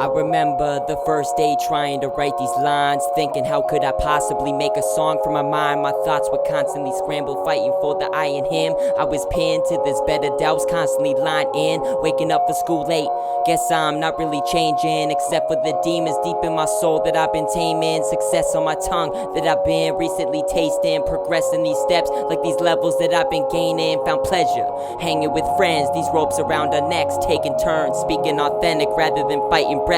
I remember the first day trying to write these lines, thinking how could I possibly make a song from my mind. My thoughts would constantly scramble, fighting for the I in him. I was pinned to this bed of doubts, constantly lined in, waking up for school late. Guess I'm not really changing, except for the demons deep in my soul that I've been taming. Success on my tongue that I've been recently tasting, progressing these steps like these levels that I've been gaining. Found pleasure hanging with friends, these ropes around our necks, taking turns, speaking authentic rather than fighting breath.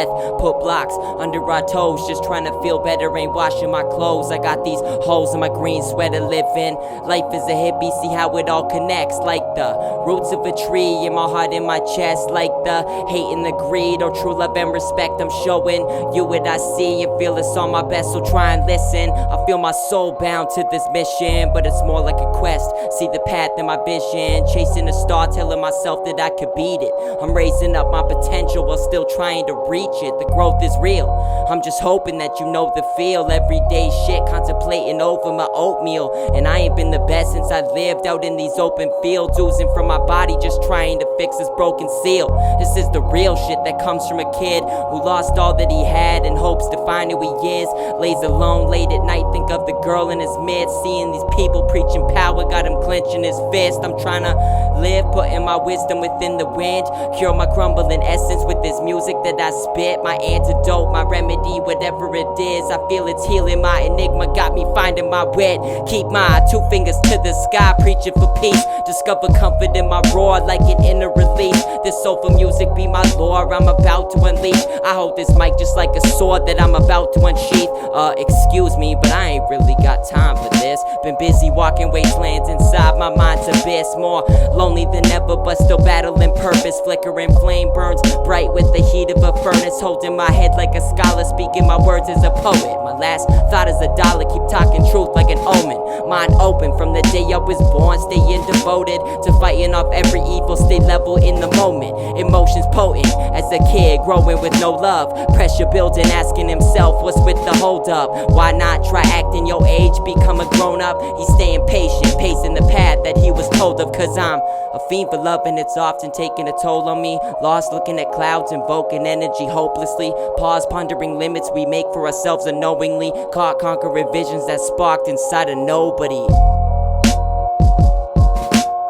Put blocks under our toes, just trying to feel better, ain't washing my clothes. I got these holes in my green sweater living. Life is a hippie, see how it all connects, like the roots of a tree in my heart, in my chest, like the hate and the greed, or true love and respect. I'm showing you what I see and feel it's on my best, so try and listen. I feel my soul bound to this mission, but it's more like a quest. See the path in my vision, chasing a star, telling myself that I could beat it. I'm raising up my potential while still trying to reach it. The growth is real, I'm just hoping that you know the feel. Everyday shit, contemplating over my oatmeal. And I ain't been the best since I lived out in these open fields, oozing from my body, just trying to fix this broken seal. This is the real shit that comes from a kid who lost all that he had and hopes to find who he is. Lays alone late at night, think of the girl in his midst, seeing these people preaching power, got him clenching his fist. I'm trying to live, putting my wisdom within the wind, cure my crumbling essence with this music that I spit. My antidote, my remedy, whatever it is, I feel it's healing. My enigma got me finding my wit. Keep my two fingers to the sky, preaching for peace. Discover comfort in my roar like an inner release. This soulful music be my lore, I'm about to unleash. I hold this mic just like a sword that I'm about to unsheath. Excuse me, but I ain't really got time for this. Been busy walking wastelands inside my mind's abyss. More lonely than ever, but still battling purpose. Flickering flame burns bright with the heat of a furnace. Holding my head like a scholar, speaking my words as a poet. My last thought is $1, keep talking truth like an omen. Mind open from the day I was born, staying devoted to fighting off every evil, stay level in the moment. Emotions potent as a kid, growing with no love. Pressure building, asking himself what's with the hold up. Why not try acting your age, become a grown up? He's staying patient, pacing the path that he was told of. Cause I'm a fiend for love and it's often taking a toll on me. Lost looking at clouds, invoking energy hopelessly. Pause, pondering limits we make for ourselves unknowingly. Caught conquering visions that sparked inside of nobody.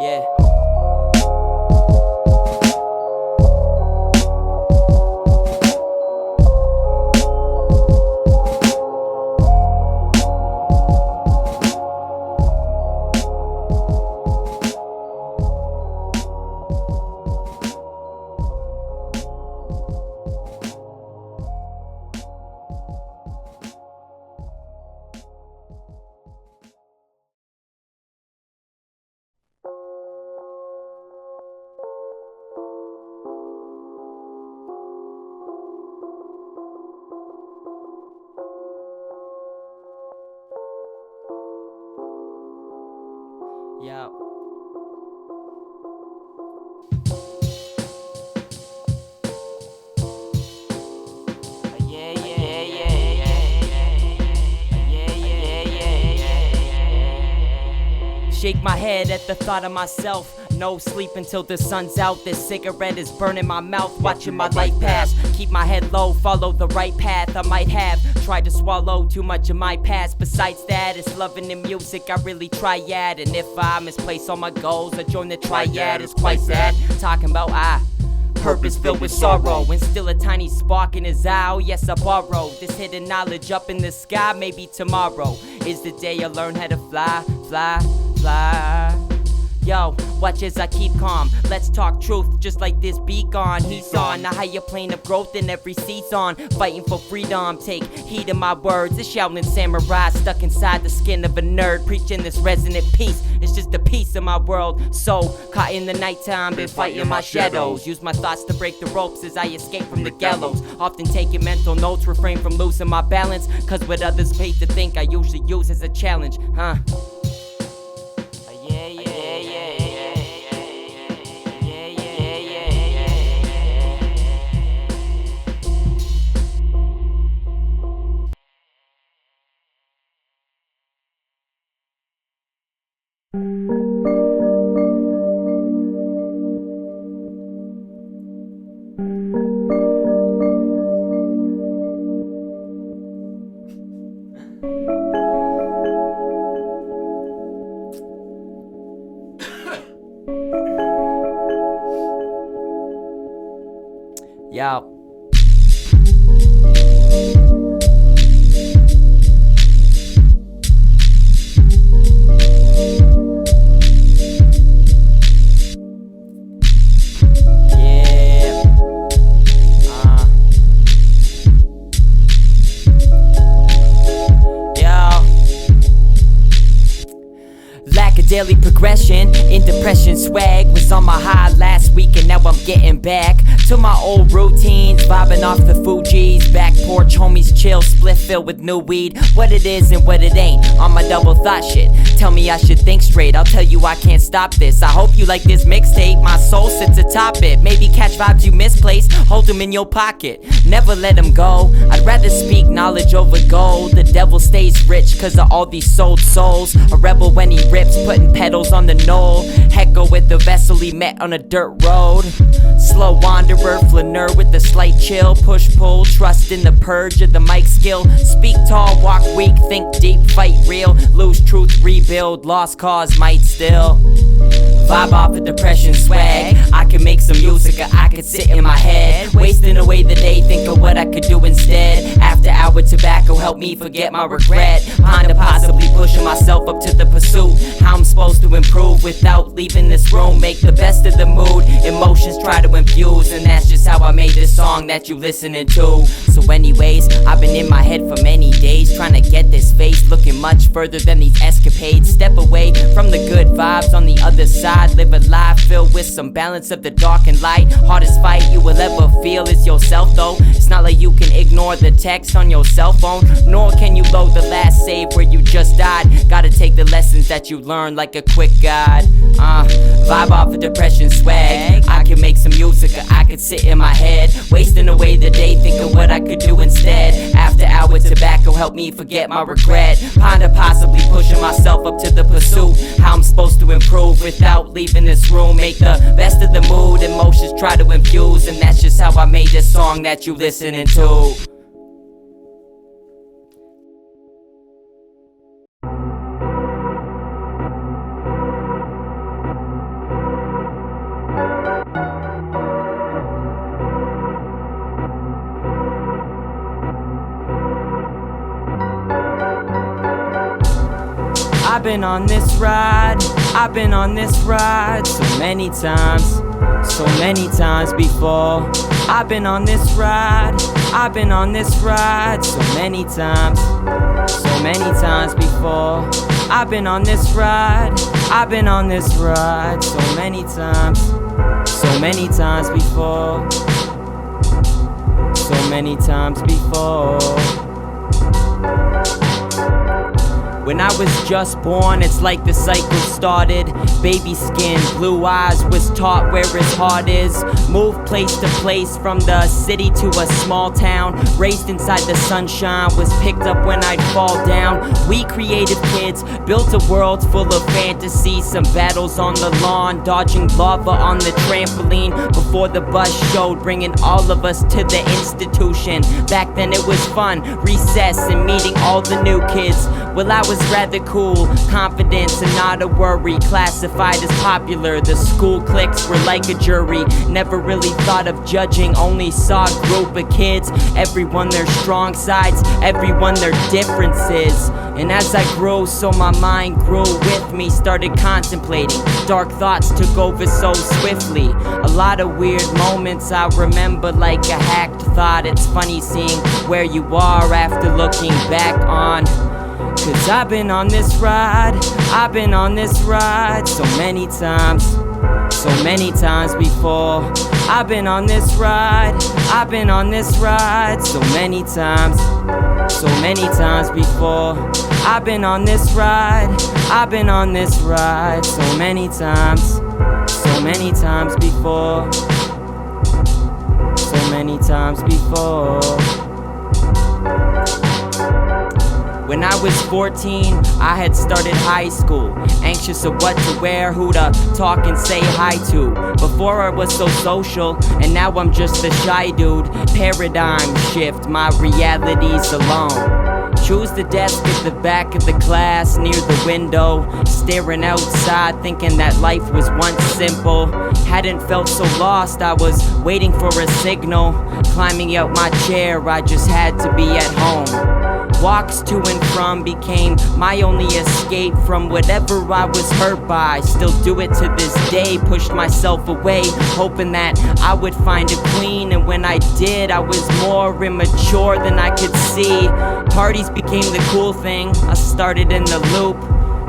Yeah. Yeah. Shake my head at the thought of myself. No sleep until the sun's out. This cigarette is burning my mouth, watching my life pass. Keep my head low, follow the right path. I might have tried to swallow too much of my past. Besides that, it's loving the music I really triad. And if I misplace all my goals, I join the triad. It's quite sad, talking about purpose filled with sorrow, and still a tiny spark in his eye. Oh yes, I borrow this hidden knowledge up in the sky. Maybe tomorrow is the day I learn how to fly, fly, fly. Yo, watch as I keep calm. Let's talk truth, just like this beat on. He's on a higher plane of growth in every season. Fighting for freedom, take heed of my words. This Shaolin samurai stuck inside the skin of a nerd, preaching this resonant peace. It's just a piece of my world. So, caught in the nighttime, been fighting my shadows. Use my thoughts to break the ropes as I escape from the gallows. Often taking mental notes, refrain from losing my balance. Cause what others pay to think I usually use as a challenge, huh? Yo. Daily progression, in depression swag was on my high last week and now I'm getting back to my old routines, vibing off the Fuji's, back porch homies chill, split filled with new weed, what it is and what it ain't, on my double thought shit, tell me I should think straight, I'll tell you I can't stop this, I hope you like this mixtape, my soul sits atop it, maybe catch vibes you misplaced, hold them in your pocket, never let them go, I'd rather speak knowledge over gold, the devil stays rich cause of all these sold souls, a rebel when he rips, putting pedals on the knoll, Hecko with the vessel he met on a dirt road, slow wanderer, flaneur with a slight chill, push pull, trust in the purge of the mic skill, speak tall, walk weak, think deep, fight real, lose truth, rebuild, lost cause might still vibe off the depression swag, I can make some music or I could sit in my head, wasting away the day, think of what I could do instead, after hour tobacco help me forget my regret, ponder possibly pushing myself up to the pursuit, how I'm supposed to improve without leaving this room, make the best of the mood, emotions try to infuse, and that's just how I made this song that you listening to. So anyways, I've been in my head for many days, trying to get this face, looking much further than these escapades, step away from the good vibes on the other side, live a life filled with some balance of the dark and light, hardest fight you will ever feel is yourself though, it's not like you can ignore the text on your cell phone, nor can you load the last save where you just died, gotta take the lessons that you learned like a quick guide, vibe off the depression swag, I can make some music or I could sit in my head, wasting away the day thinking what I could do instead, after hour tobacco help me forget my regret, ponder possibly pushing myself up to the pursuit, how I'm supposed to improve without leaving this room, make the best of the mood, emotions try to infuse, and that's just how I made this song that you listening to. I've been on this ride, I've been on this ride so many times before. I've been on this ride, I've been on this ride so many times before. I've been on this ride, I've been on this ride so many times before. So many times before. When I was just born, it's like the cycle started. Baby skin, blue eyes, was taught where his heart is. Moved place to place, from the city to a small town. Raised inside the sunshine, was picked up when I'd fall down. We creative kids built a world full of fantasy. Some battles on the lawn, dodging lava on the trampoline. Before the bus showed, bringing all of us to the institution. Back then it was fun, recess and meeting all the new kids. Well, I was rather cool, confidence and not a worry. Classified as popular, the school cliques were like a jury. Never really thought of judging, only saw a group of kids. Everyone their strong sides, everyone their differences. And as I grew, so my mind grew with me. Started contemplating, dark thoughts took over so swiftly. A lot of weird moments I remember like a hacked thought. It's funny seeing where you are after looking back on. Cause I've been on this ride, I've been on this ride so many times before. I've been on this ride, I've been on this ride so many times before. I've been on this ride, I've been on this ride so many times before. So many times before. When I was 14, I had started high school. Anxious of what to wear, who to talk and say hi to. Before I was so social, and now I'm just a shy dude. Paradigm shift, my reality's alone. Choose the desk at the back of the class, near the window, staring outside, thinking that life was once simple. Hadn't felt so lost, I was waiting for a signal. Climbing out my chair, I just had to be at home. Walks to and from became my only escape from whatever I was hurt by. Still do it to this day, pushed myself away, hoping that I would find a queen. And when I did, I was more immature than I could see. Parties became the cool thing, I started in the loop.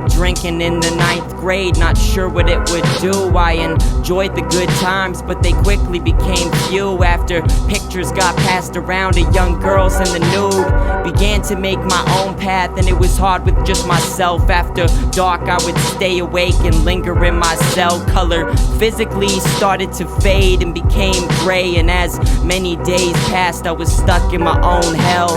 Drinking in the 9th grade, not sure what it would do. I enjoyed the good times, but they quickly became few. After pictures got passed around of young girls in the nude, began to make my own path, and it was hard with just myself. After dark, I would stay awake and linger in my cell. Color physically started to fade and became gray, and as many days passed, I was stuck in my own hell.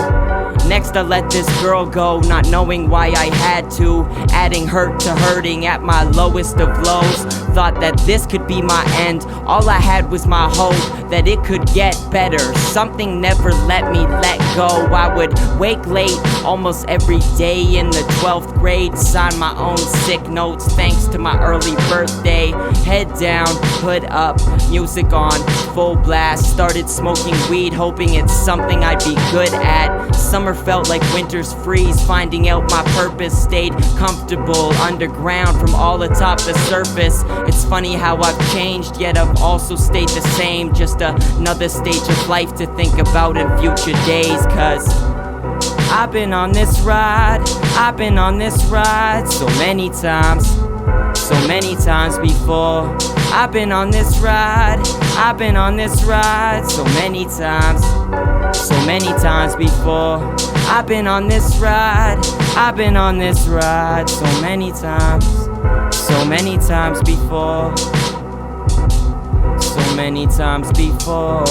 Next I let this girl go, not knowing why I had to, adding hurt to hurting at my lowest of lows. Thought that this could be my end, all I had was my hope that it could get better. Something never let me let go. I would wake late almost every day in the 12th grade, sign my own sick notes thanks to my early birthday. Head down, hood up, music on, full blast. Started smoking weed, hoping it's something I'd be good at. Summer felt like winter's freeze, finding out my purpose. Stayed comfortable underground from all atop the surface. It's funny how I've changed, yet I've also stayed the same. Just another stage of life to think about in future days. Cause I've been on this ride, I've been on this ride so many times before. I've been on this ride, I've been on this ride so many times before. I've been on this ride, I've been on this ride so many times before. So many times before.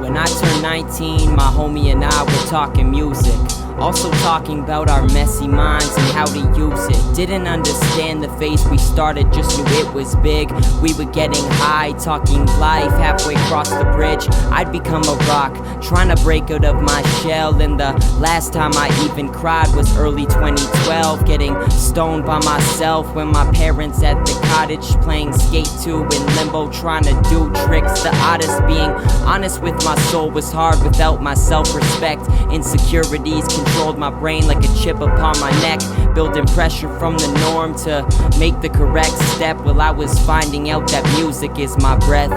When I turned 19, my homie and I were talking music. Also talking about our messy minds and how to use it. Didn't understand the phase we started, just knew it was big. We were getting high, talking life. Halfway across the bridge, I'd become a rock, trying to break out of my shell. And the last time I even cried was early 2012, getting stoned by myself when my parents at the cottage playing Skate 2 in limbo, trying to do tricks. The oddest, being honest with my soul, was hard without my self-respect. Insecurities controlled my brain like a chip upon my neck, building pressure from the norm to make the correct step. While I was finding out that music is my breath.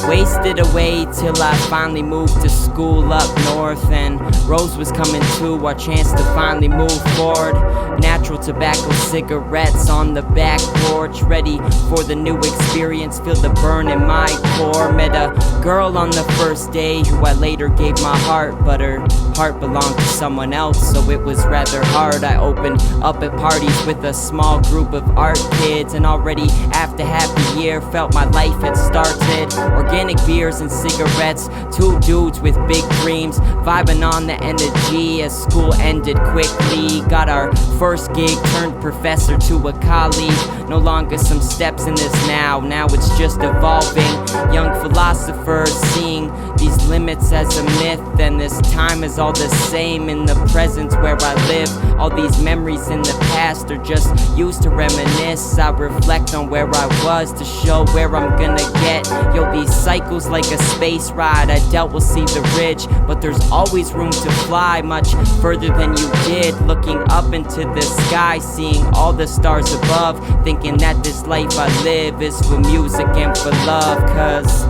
Wasted away till I finally moved to school up north, and Rose was coming too, our chance to finally move forward. Natural tobacco cigarettes on the back porch, ready for the new experience, feel the burn in my core. Met a girl on the first day who I later gave my heart, but her heart belonged to someone else, so it was rather hard. I opened up at parties with a small group of art kids, and already after half a year felt my life had started. Organic beers and cigarettes, two dudes with big dreams, vibing on the energy as school ended quickly. Got our first gig, turned professor to a colleague. No longer some steps in this now it's just evolving. Young philosophers seeing these limits as a myth, and this time is all the same in the present where I live. All these memories in the past are just used to reminisce. I reflect on where I was to show where I'm gonna get. Yo, these cycles like a space ride. I doubt we'll see the ridge, but there's always room to fly much further than you did. Looking up into the sky, seeing all the stars above, thinking that this life I live is for music and for love. Cause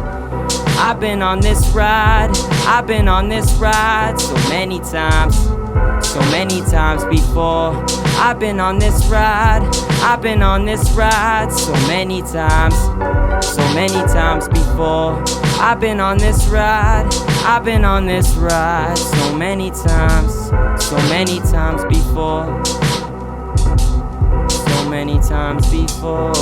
I've been on this ride, I've been on this ride so many times before. I've been on this ride, I've been on this ride so many times before. I've been on this ride, I've been on this ride so many times before. So many times before.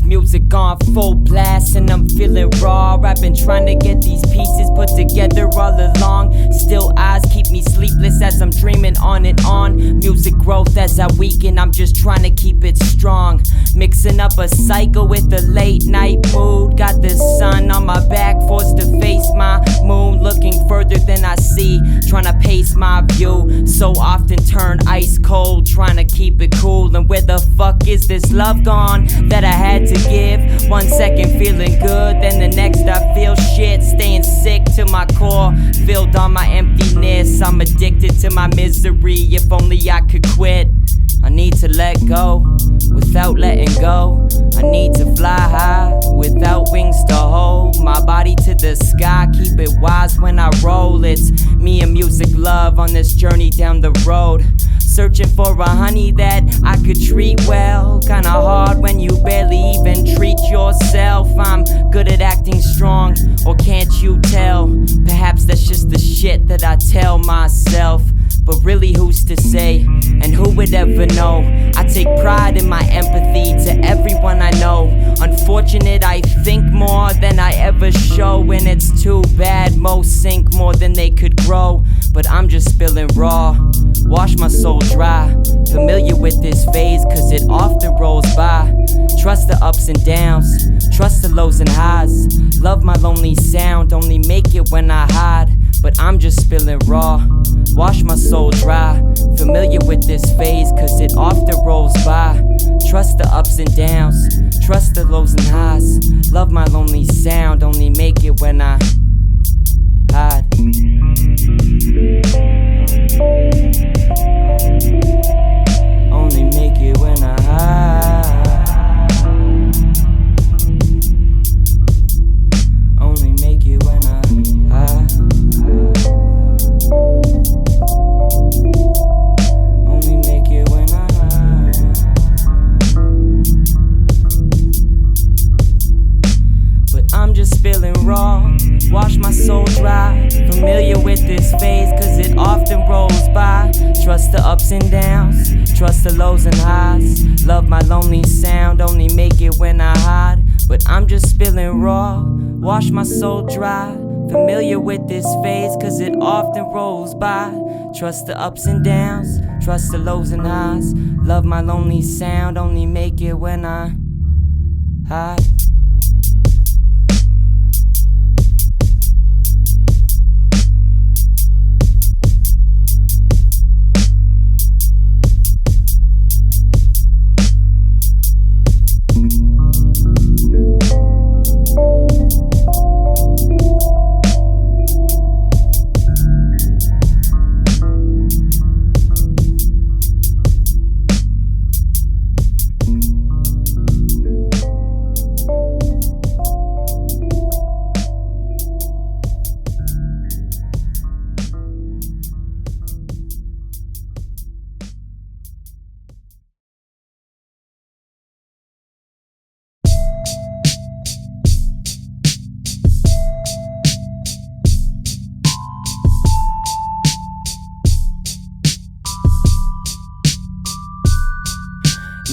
Music on full blast and I'm feeling raw. I've been trying to get these pieces put together all along. Still eyes keep me sleepless as I'm dreaming on and on. Music growth as I weaken, I'm just trying to keep it strong. Mixing up a cycle with a late night mood. Got the sun on my back, forced to face my moon. Looking further than I see, trying to pace my view. So often turn ice cold, trying to keep it cool. And where the fuck is this love gone that I had to give? 1 second feeling good, then the next I feel shit. Staying sick to my core, filled on my emptiness. I'm addicted to my misery, if only I could quit. I need to let go without letting go. I need to fly high without wings to hold. My body to the sky, keep it wise when I roll. It's me and music love on this journey down the road. Searching for a honey that I could treat well. Kinda hard when you barely even treat yourself. I'm good at acting strong, or can't you tell? Perhaps that's just the shit that I tell myself. But really, who's to say? And who would ever know? I take pride in my empathy to everyone I know. Unfortunate, I think more than I ever show. And it's too bad, most sink more than they could grow. But I'm just spilling raw, wash my soul dry. Familiar with this phase, cause it often rolls by. Trust the ups and downs, trust the lows and highs. Love my lonely sound, only make it when I hide. But I'm just spilling raw, wash my soul dry. Familiar with this phase, cause it often rolls by. Trust the ups and downs, trust the lows and highs. Love my lonely sound, only make it when I hide. Only make it when I hide. Only make it when I hide. Only make it when I hide. But I'm just spilling raw, wash my soul dry. Familiar with this phase, cause it often rolls by. Trust the ups and downs, trust the lows and highs. Love my lonely sound, only make it when I hide. But I'm just spilling raw, wash my soul dry. Familiar with this phase, cause it often rolls by. Trust the ups and downs, trust the lows and highs. Love my lonely sound, only make it when I hide.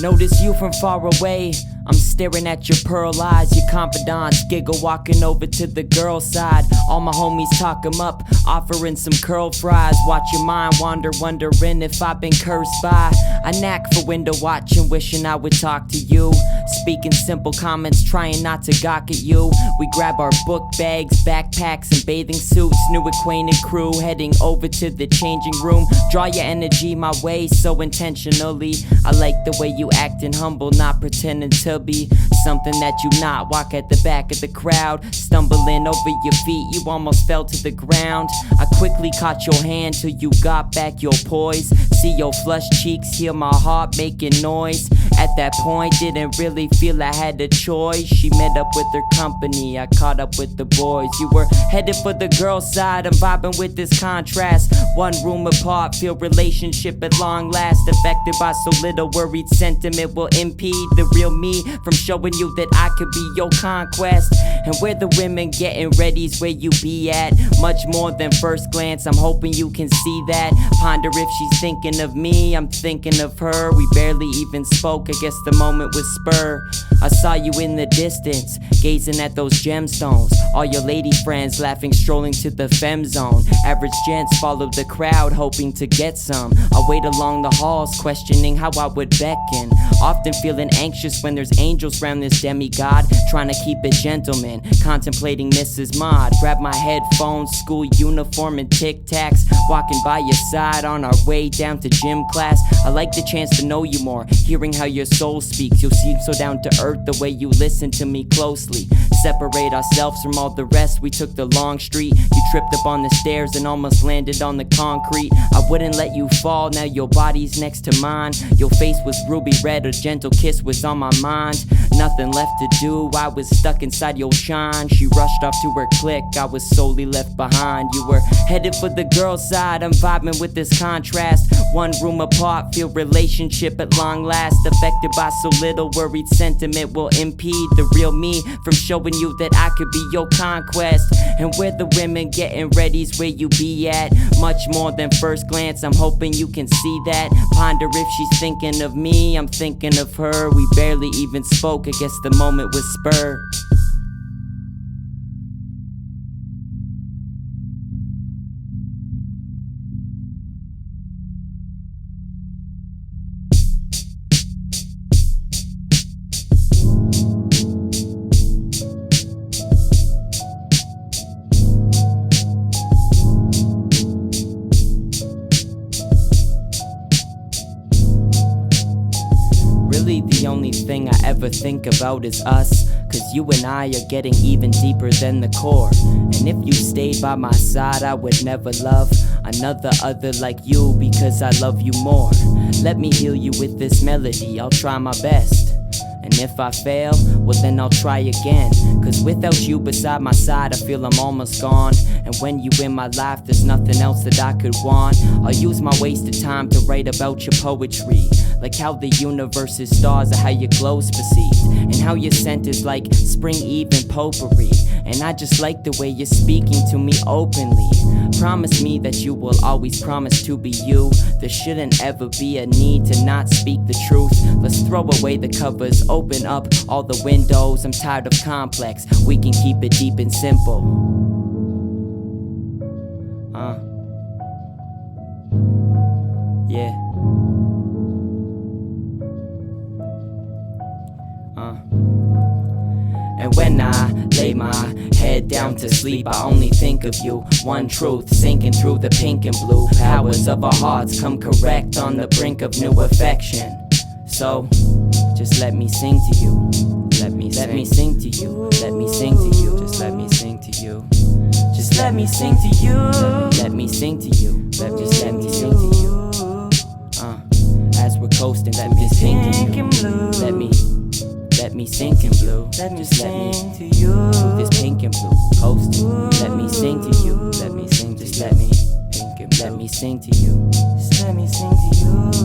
Notice you from far away, I'm staring at your pearl eyes. Your confidants giggle walking over to the girl side. All my homies talk 'em up, offering some curl fries. Watch your mind wander, wondering if I've been cursed by a knack for window watching, wishing I would talk to you. Speaking simple comments, trying not to gawk at you. We grab our book bags, backpacks, and bathing suits. New acquainted crew heading over to the changing room. Draw your energy my way so intentionally. I like the way you acting humble, not pretending to be something that you not. Walk at the back of the crowd, stumbling over your feet, you almost fell to the ground. I quickly caught your hand till you got back your poise. See your flushed cheeks, hear my heart making noise. At that point, didn't really feel I had a choice. She met up with her company, I caught up with the boys. You were headed for the girl side, I'm vibing with this contrast. One room apart, feel relationship at long last. Affected by so little, worried sentiment will impede the real me from showing you that I could be your conquest. And where the women getting ready's where you be at. Much more than first glance, I'm hoping you can see that. Ponder if she's thinking of me, I'm thinking of her. We barely even spoke, I guess the moment was spur. I saw you in the distance, gazing at those gemstones. All your lady friends laughing, strolling to the femme zone. Average gents follow the crowd, hoping to get some. I wait along the halls, questioning how I would beckon. Often feeling anxious when there's angels round this demigod. Trying to keep it gentleman, contemplating Mrs. Mod. Grab my headphones, school uniform and Tic Tacs. Walking by your side on our way down to gym class. I like the chance to know you more, hearing how your soul speaks. You'll seem so down to earth the way you listen to me closely. Separate ourselves from all the rest, we took the long street. You tripped up on the stairs and almost landed on the concrete. I wouldn't let you fall, now your body's next to mine. Your face was ruby red, a gentle kiss was on my mind. Nothing left to do, I was stuck inside your shine. She rushed off to her clique, I was solely left behind. You were headed for the girl side, I'm vibing with this contrast. One room apart, feel relationship at long last. Affected by so little, worried sentiment will impede the real me from showing you that I could be your conquest. And where the women getting ready's where you be at. Much more than first glance, I'm hoping you can see that. Ponder if she's thinking of me, I'm thinking of her. We barely even spoke, I guess the moment was spur. Really the only thing I ever think about is us. Cause you and I are getting even deeper than the core. And if you stayed by my side, I would never love another other like you, because I love you more. Let me heal you with this melody, I'll try my best. And if I fail, well then I'll try again. Cause without you beside my side, I feel I'm almost gone. And when you in my life, there's nothing else that I could want. I'll use my wasted time to write about your poetry. Like how the universe's stars are how your glow's perceived. And how your scent is like spring eve and potpourri. And I just like the way you're speaking to me openly. Promise me that you will always promise to be you. There shouldn't ever be a need to not speak the truth. Let's throw away the covers, open up all the windows. I'm tired of complex, we can keep it deep and simple. Yeah. And when I lay my head down to sleep, I only think of you. One truth sinking through the pink and blue. Powers of our hearts come correct on the brink of new affection. So, just let me sing to you. Let me sing to you. Let me sing to you. Just let me sing to you. Just let me sing to you. Let me sing to you. Just let me sing to you. As we're coasting, let me sing to you. Let me sing in blue. Just let me to you. Through this pink and blue coasting. Let me sing to you. Let me sing. Just let me pink and blue. Let me sing to you. Just let me sing to you.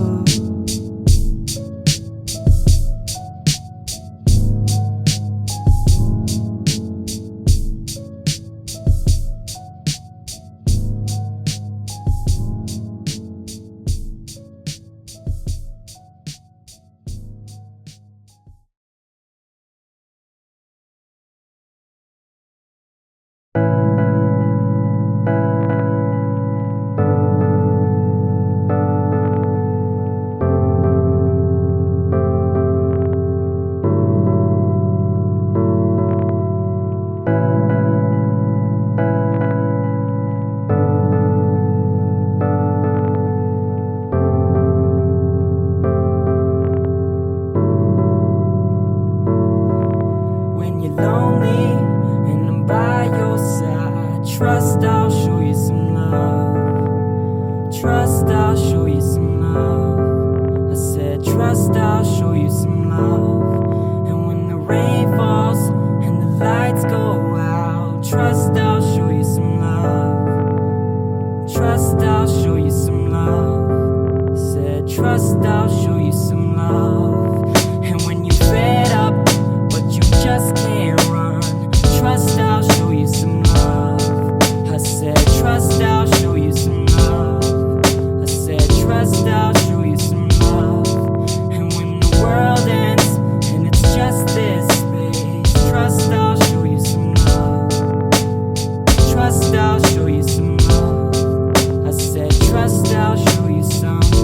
Trust, I'll show you some love. Trust, I'll show you some love. I said said, trust, I'll show you some love. And when the rain falls and the lights go out, trust, I'll show you some love. Trust, I'll show you some love. Said, trust, I'll show you some love. And when you fed up, but you just can't run, trust, I'll show you some love. I said, trust, I'll show you some love. I said, trust, I'll show you some love. And when the world ends and it's just this space, trust, I'll show you some love. Trust, I'll show you some love. I said, trust, I'll show you some love.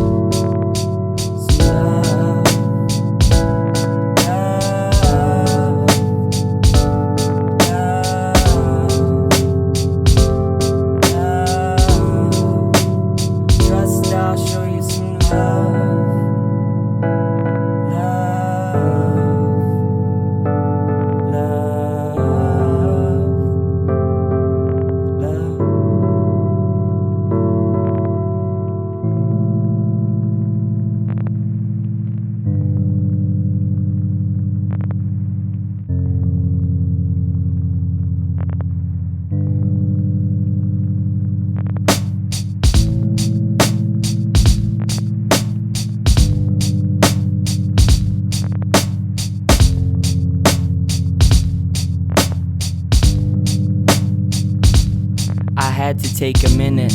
I had to take a minute,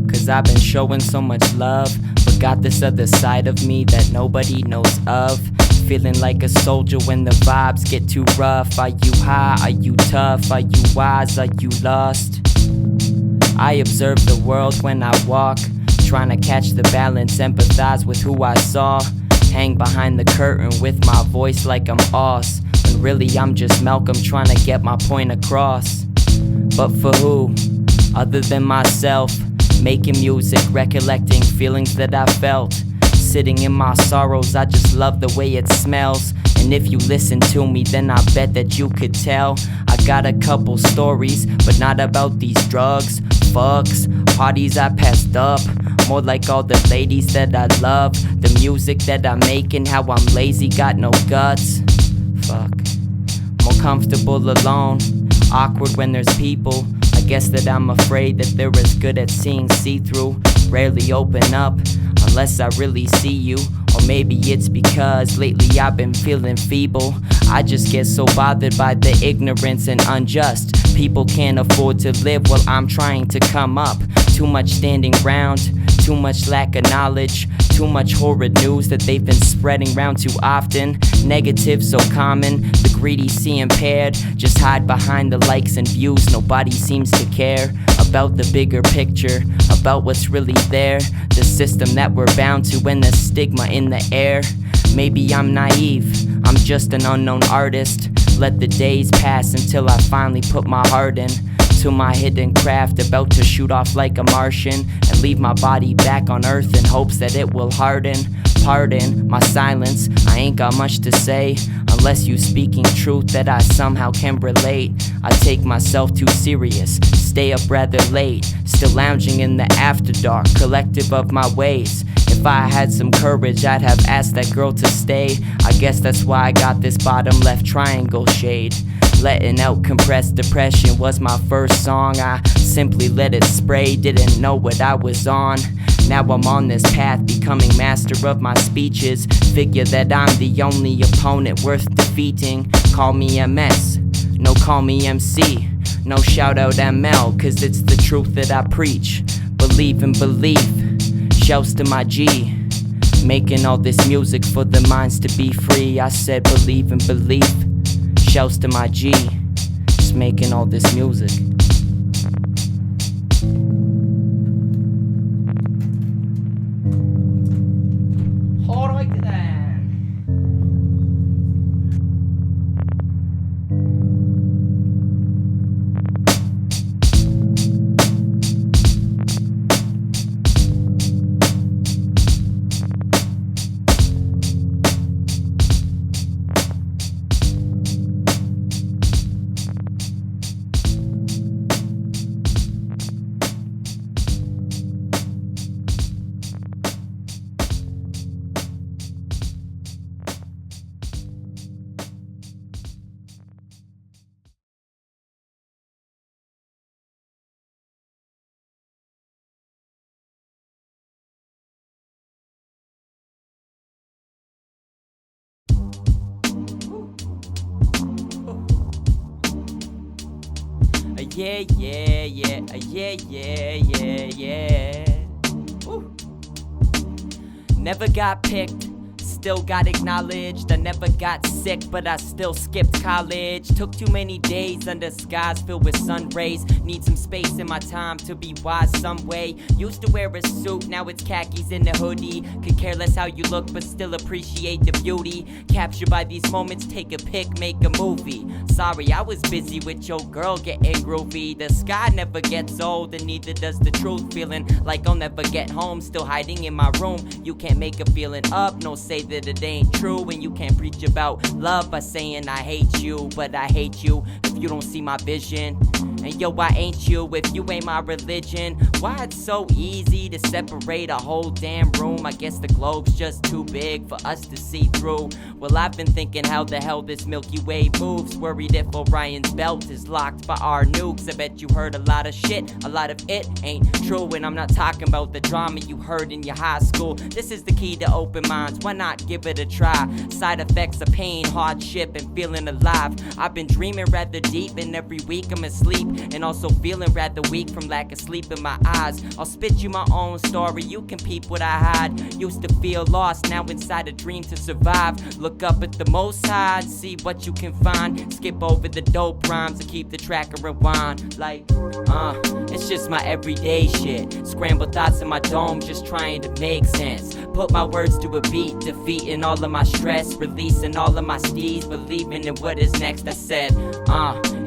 cause I've been showing so much love, but got this other side of me that nobody knows of. Feeling like a soldier when the vibes get too rough. Are you high? Are you tough? Are you wise? Are you lost? I observe the world when I walk, trying to catch the balance, empathize with who I saw. Hang behind the curtain with my voice like I'm Oz, when really I'm just Malcolm trying to get my point across. But for who? Other than myself, making music, recollecting feelings that I felt. Sitting in my sorrows, I just love the way it smells. And if you listen to me, then I bet that you could tell I got a couple stories, but not about these drugs, fucks, parties I passed up. More like all the ladies that I love, the music that I make, and how I'm lazy, got no guts. Fuck. More comfortable alone, awkward when there's people. I guess that I'm afraid that they're as good at seeing see-through. Rarely open up unless I really see you. Or maybe it's because lately I've been feeling feeble. I just get so bothered by the ignorance and unjust. People can't afford to live while I'm trying to come up. Too much standing round, too much lack of knowledge, too much horrid news that they've been spreading round too often. Negative so common, the greedy see impaired. Just hide behind the likes and views, nobody seems to care about the bigger picture, about what's really there. The system that we're bound to and the stigma in the air. Maybe I'm naive, I'm just an unknown artist. Let the days pass until I finally put my heart in to my hidden craft, about to shoot off like a Martian and leave my body back on Earth in hopes that it will harden. Pardon my silence, I ain't got much to say, unless you speaking truth that I somehow can relate. I take myself too serious, stay up rather late, still lounging in the after dark, collective of my ways. If I had some courage, I'd have asked that girl to stay. I guess that's why I got this bottom left triangle shade. Letting out compressed depression was my first song. I simply let it spray, didn't know what I was on. Now I'm on this path, becoming master of my speeches. Figure that I'm the only opponent worth defeating. Call me MS, no call me MC. No shout out ML, cause it's the truth that I preach. Believe in belief, shouts to my G. Making all this music for the minds to be free. I said believe in belief, shouts to my G. Just making all this music. Yeah, yeah, yeah, yeah, yeah, yeah, yeah. Woo. Never got picked, still got acknowledged. I never got sick, but I still skipped college. Took too many days under skies filled with sun rays. Need some space in my time to be wise some way. Used to wear a suit, now it's khakis in a hoodie. Could care less how you look, but still appreciate the beauty. Captured by these moments, take a pic, make a movie. Sorry, I was busy with your girl getting groovy. The sky never gets old, and neither does the truth. Feeling like I'll never get home, still hiding in my room. You can't make a feeling up, no say that it ain't true. And you can't preach about love by saying I hate you, but I hate you if you don't see my vision. And yo, I ain't you if you ain't my religion. Why it's so easy to separate a whole damn room? I guess the globe's just too big for us to see through. Well, I've been thinking how the hell this Milky Way moves. Worried if Orion's belt is locked by our nukes. I bet you heard a lot of shit, a lot of it ain't true. And I'm not talking about the drama you heard in your high school. This is the key to open minds, why not give it a try? Side effects of pain, hardship, and feeling alive. I've been dreaming rather deep, and every week I'm asleep, and also feeling rather weak from lack of sleep in my eyes. I'll spit you my own story, you can peep what I hide. Used to feel lost, now inside a dream to survive. Look up at the Most High and see what you can find. Skip over the dope rhymes and keep the track and rewind. Like, it's just my everyday shit. Scrambled thoughts in my dome, just trying to make sense. Put my words to a beat, defeating all of my stress, releasing all of my steeds, believing in what is next. I said,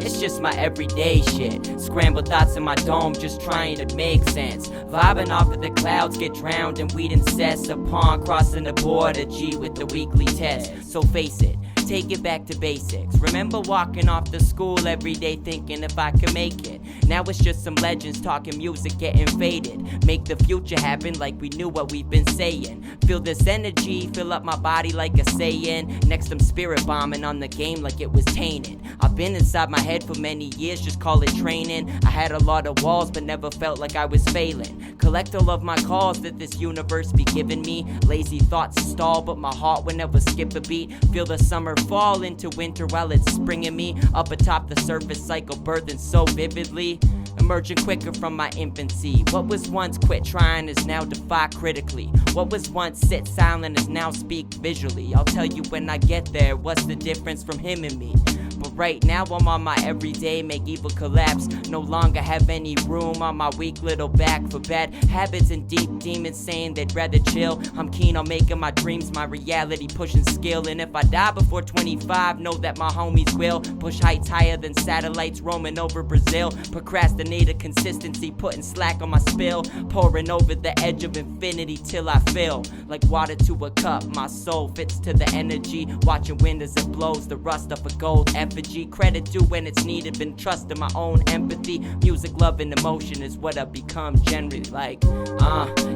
it's just my everyday shit. Scrambled thoughts in my dome, just trying to make sense. Vibing off of the clouds, get drowned in weed and cess. Upon crossing the border, G with the weekly test. So face it, take it back to basics. Remember walking off to school every day thinking if I could make it. Now it's just some legends talking music getting faded. Make the future happen like we knew what we've been saying. Feel this energy, fill up my body like a Saiyan. Next I'm spirit bombing on the game like it was tainted. I've been inside my head for many years, just call it training. I had a lot of walls but never felt like I was failing. Collect all of my calls that this universe be giving me. Lazy thoughts stall but my heart will never skip a beat. Feel the summer fall into winter while it's springing me. Up atop the surface cycle birthing so vividly. Emerging quicker from my infancy. What was once quit trying is now defy critically. What was once sit silent is now speak visually. I'll tell you when I get there what's the difference from him and me. But right now I'm on my everyday, make evil collapse. No longer have any room on my weak little back for bad habits and deep demons saying they'd rather chill. I'm keen on making my dreams my reality, pushing skill. And if I die before 25, know that my homies will push heights higher than satellites roaming over Brazil. Procrastinator consistency, putting slack on my spill. Pouring over the edge of infinity till I fill. Like water to a cup, my soul fits to the energy. Watching wind as it blows the rust off a gold effigy. Credit due when it's needed, been trusting my own empathy. Music, love, and emotion is what I've become generally. Like,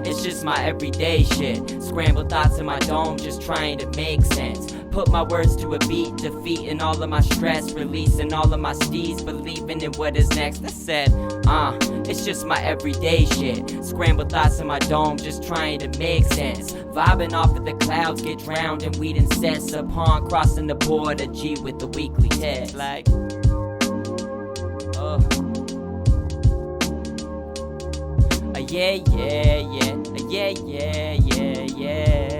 it's just my everyday shit. Scrambled thoughts in my dome, just trying to make sense. Put my words to a beat, defeating all of my stress, releasing all of my steeds, believing in what is next. I said, it's just my everyday shit. Scrambled thoughts in my dome, just trying to make sense. Vibing off of the clouds, get drowned in weed and cess. Upon crossing the border, G with the weekly test. Like, yeah, yeah, yeah, yeah, yeah, yeah, yeah.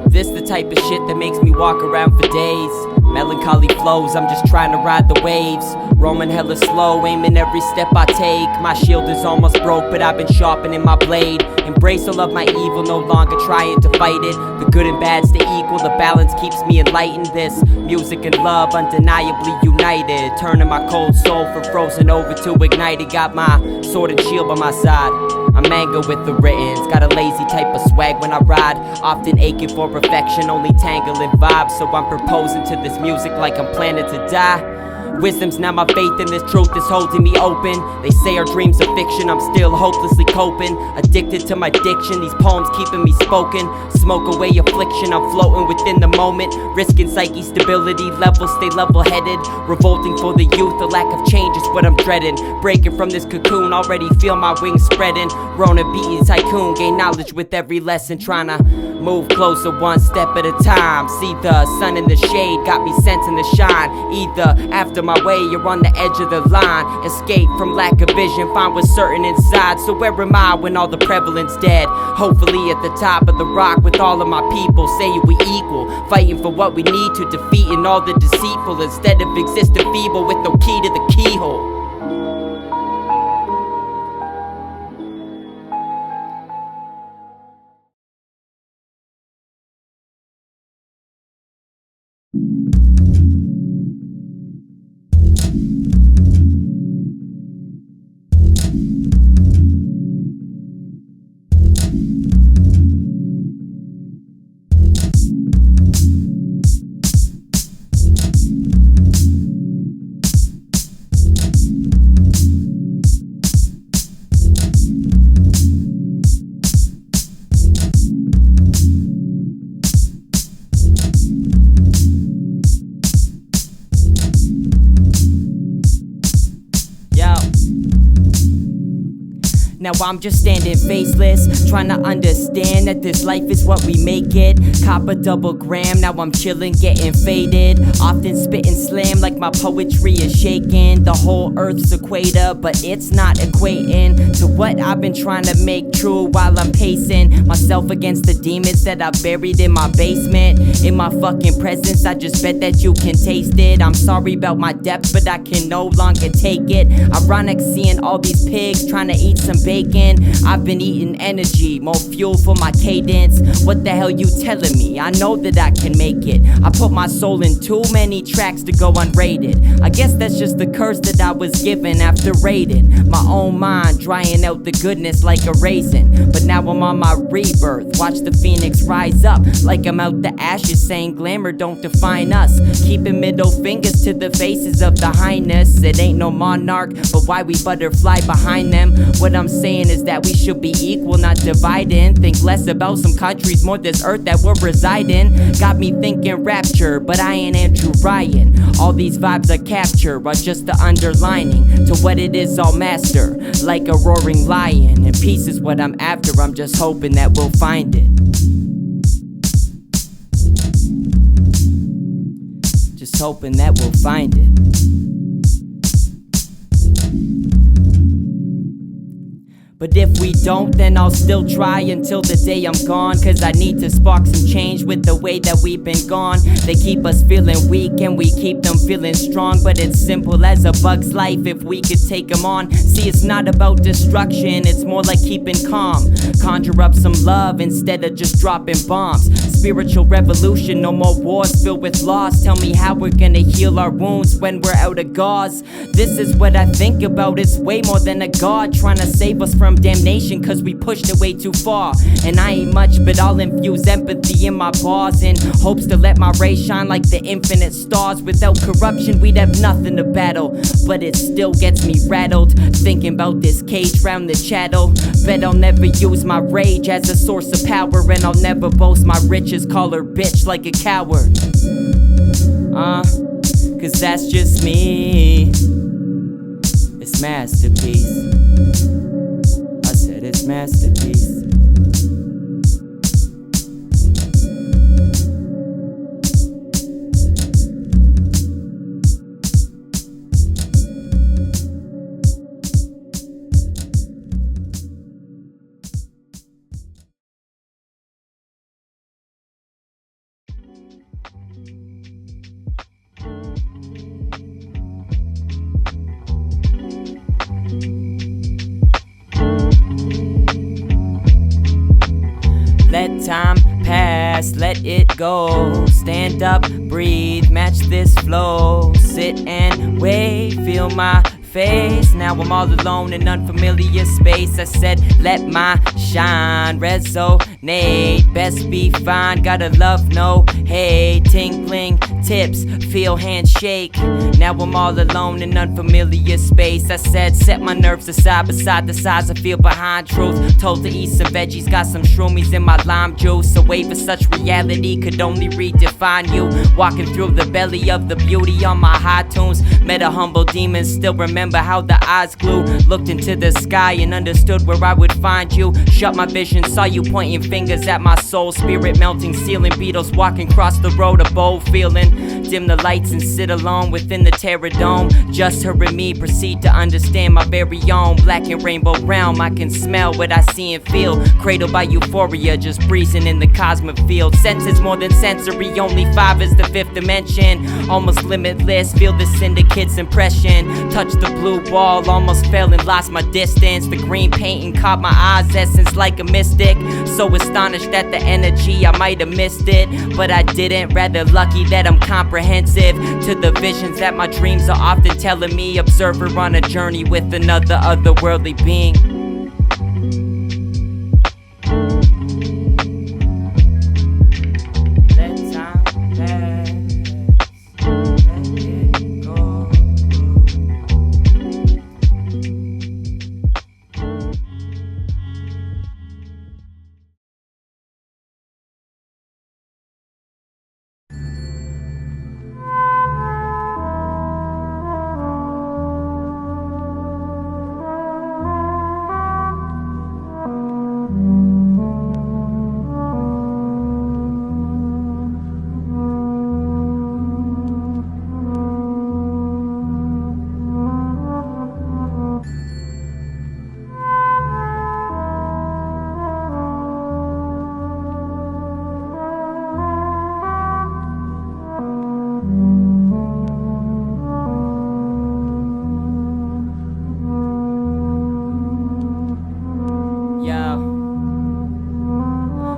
This the type of shit that makes me walk around for days. Melancholy flows, I'm just trying to ride the waves. Roaming hella slow, aiming every step I take. My shield is almost broke, but I've been sharpening my blade. Embrace all of my evil, no longer trying to fight it. The good and bad's the equal, the balance keeps me enlightened. This music and love undeniably united. Turning my cold soul from frozen over to ignited. Got my sword and shield by my side. I'm anger with the writtens. Got a lazy type of swag when I ride. Often aching for perfection, only tangling vibes. So I'm proposing to this music like I'm planning to die. Wisdom's now my faith, and this truth is holding me open. They say our dreams are fiction, I'm still hopelessly coping. Addicted to my diction, these poems keeping me spoken. Smoke away affliction, I'm floating within the moment. Risking psyche stability levels, stay level-headed. Revolting for the youth, the lack of change is what I'm dreading. Breaking from this cocoon, already feel my wings spreading. Rona beating tycoon, gain knowledge with every lesson. Trying to move closer one step at a time. See the sun in the shade, got me sensing the shine. Either after my way, you're on the edge of the line. Escape from lack of vision, find what's certain inside. So where am I when all the prevalence dead? Hopefully at the top of the rock with all of my people. Say we equal, fighting for what we need to, defeating all the deceitful instead of existing feeble with no key to the keyhole. Now I'm just standing faceless, trying to understand that this life is what we make it. Cop a double gram, now I'm chilling, getting faded. Often spitting slam like my poetry is shaking. The whole earth's equator, but it's not equating to what I've been trying to make true while I'm pacing myself against the demons that I buried in my basement. In my fucking presence, I just bet that you can taste it. I'm sorry about my depth, but I can no longer take it. Ironic seeing all these pigs trying to eat some bacon. I've been eating energy, more fuel for my cadence. What the hell you telling me? I know that I can make it. I put my soul in too many tracks to go unrated. I guess that's just the curse that I was given after raiding my own mind, drying out the goodness like a raisin. But now I'm on my rebirth, watch the phoenix rise up like I'm out the ashes, saying glamour don't define us. Keeping middle fingers to the faces of the highness. It ain't no monarch, but why we butterfly behind them? What I'm saying is that we should be equal, not dividing. Think less about some countries, more this earth that we're residing. Got me thinking rapture, but I ain't Andrew Ryan. All these vibes I capture are just the underlining to what it is I'll master, like a roaring lion. And peace is what I'm after, I'm just hoping that we'll find it. Just hoping that we'll find it. But if we don't, then I'll still try until the day I'm gone. Cause I need to spark some change with the way that we've been gone. They keep us feeling weak and we keep them feeling strong. But it's simple as a bug's life if we could take them on. See, it's not about destruction, it's more like keeping calm. Conjure up some love instead of just dropping bombs. Spiritual revolution, no more wars filled with loss. Tell me how we're gonna heal our wounds when we're out of gauze. This is what I think about, it's way more than a god trying to save us from damnation, cause we pushed it way too far. And I ain't much, but I'll infuse empathy in my bars in hopes to let my rays shine like the infinite stars. Without corruption we'd have nothing to battle, but it still gets me rattled thinking about this cage round the chattel. Bet I'll never use my rage as a source of power, and I'll never boast my riches, call her bitch like a coward. Cause that's just me. It's masterpiece. It's masterpiece. Let time pass, let it go. Stand up, breathe, match this flow. Sit and wait, feel my face. Now I'm all alone in unfamiliar space. I said, let my shine resonate. Best be fine, gotta love no hate. Ting, fingertips, feel handshake. Now I'm all alone in unfamiliar space. I said set my nerves aside, beside the size I feel behind truth. Told to eat some veggies, got some shroomies in my lime juice. A wave of such reality could only redefine you. Walking through the belly of the beauty on my high tunes. Met a humble demon, still remember how the eyes glue. Looked into the sky and understood where I would find you. Shut my vision, saw you pointing fingers at my soul. Spirit melting, ceiling beetles walking across the road, a bold feeling. Dim the lights and sit alone within the terror dome. Just her and me proceed to understand my very own black and rainbow realm. I can smell what I see and feel, cradled by euphoria, just breezing in the cosmic field. Senses more than sensory, only 5 is the 5th dimension. Almost limitless, feel the syndicate's impression. Touch the blue wall, almost fell and lost my distance. The green painting caught my eyes, essence like a mystic. So astonished at the energy, I might have missed it, but I didn't. Rather lucky that I'm comprehensive to the visions that my dreams are often telling me. Observer on a journey with another otherworldly being.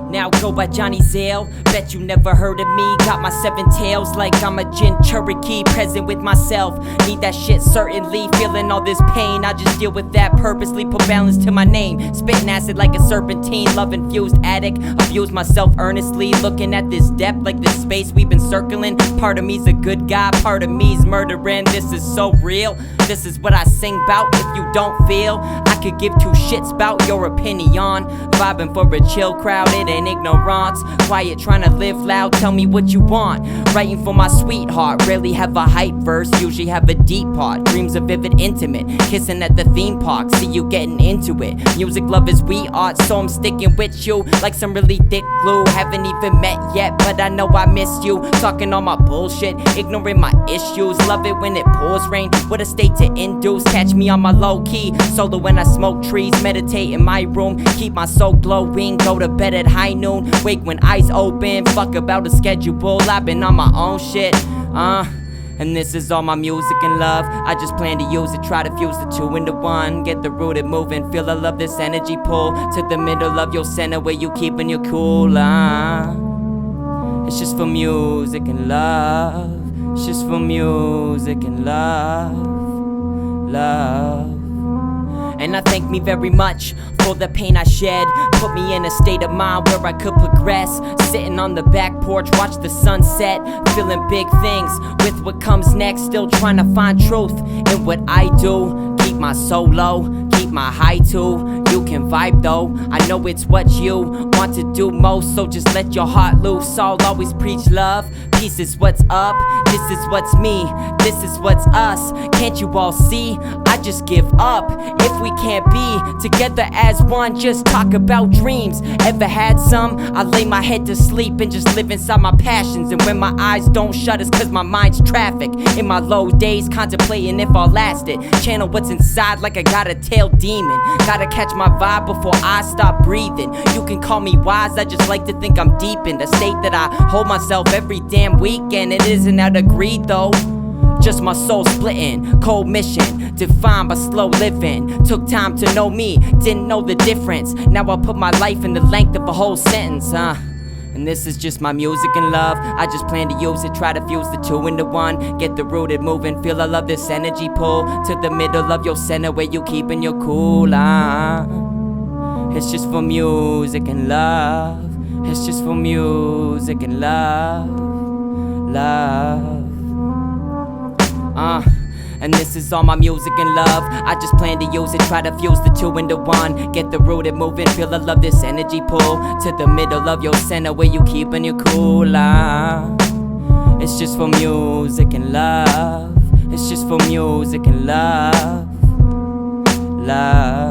Now go by Johnny Zeal, bet you never heard of me. Got my 7 tails like I'm a gin Cherokee. Present with myself, need that shit certainly. Feeling all this pain, I just deal with that purposely. Put balance to my name, spitting acid like a serpentine. Love infused addict, abuse myself earnestly. Looking at this depth like this space we've been circling. Part of me's a good guy, part of me's murdering. This is so real, this is what I sing about. If you don't feel, I could give 2 shits about your opinion. Vibing for a chill crowd, it ain't ignorance. Quiet, trying to live loud, tell me what you want. Writing for my sweetheart, rarely have a hype verse, usually have a deep part. Dreams of vivid, intimate, kissing at the theme park, see you getting into it. Music lovers, we art, so I'm sticking with you like some really thick glue. Haven't even met yet, but I know I missed you. Talking all my bullshit, ignoring my issues. Love it when it pours rain, what a state to induce. Catch me on my low key, solo when I smoke trees. Meditate in my room, keep my soul glowing. Go to bed at high noon, wake when eyes open. Fuck about a schedule, I've been on my own shit. And this is all my music and love. I just plan to use it, try to fuse the 2 into 1. Get the rooted moving, feel I love this energy pull to the middle of your center where you keeping your cool. It's just for music and love. It's just for music and love. Love. And I thank me very much for the pain I shed. Put me in a state of mind where I could progress. Sitting on the back porch, watch the sunset. Feeling big things with what comes next. Still trying to find truth in what I do. Keep my soul low, keep my high too. You can vibe though, I know it's what you want to do most. So just let your heart loose, I'll always preach love. Peace is what's up, this is what's me, this is what's us. Can't you all see? I just give up if we can't be together as one. Just talk about dreams, ever had some? I lay my head to sleep and just live inside my passions. And when my eyes don't shut, it's cause my mind's traffic. In my low days, contemplating if I'll last it. Channel what's inside like I got a tail demon. Gotta catch my vibe before I stop breathing. You can call me wise, I just like to think I'm deep in the state that I hold myself every damn weekend. It isn't out of greed though, just my soul splitting. Cold mission, defined by slow living. Took time to know me, didn't know the difference. Now I put my life in the length of a whole sentence, And this is just my music and love. I just plan to use it, try to fuse the 2 into 1. Get the rooted moving, feel I love this energy pull to the middle of your center where you keeping your cool. It's just for music and love. It's just for music and love. love. And this is all my music and love. I just plan to use it, try to fuse the two into one. Get the rooted moving, feel I love this energy pull to the middle of your center where you keeping you cool. It's just for music and love. It's just for music and love. Love.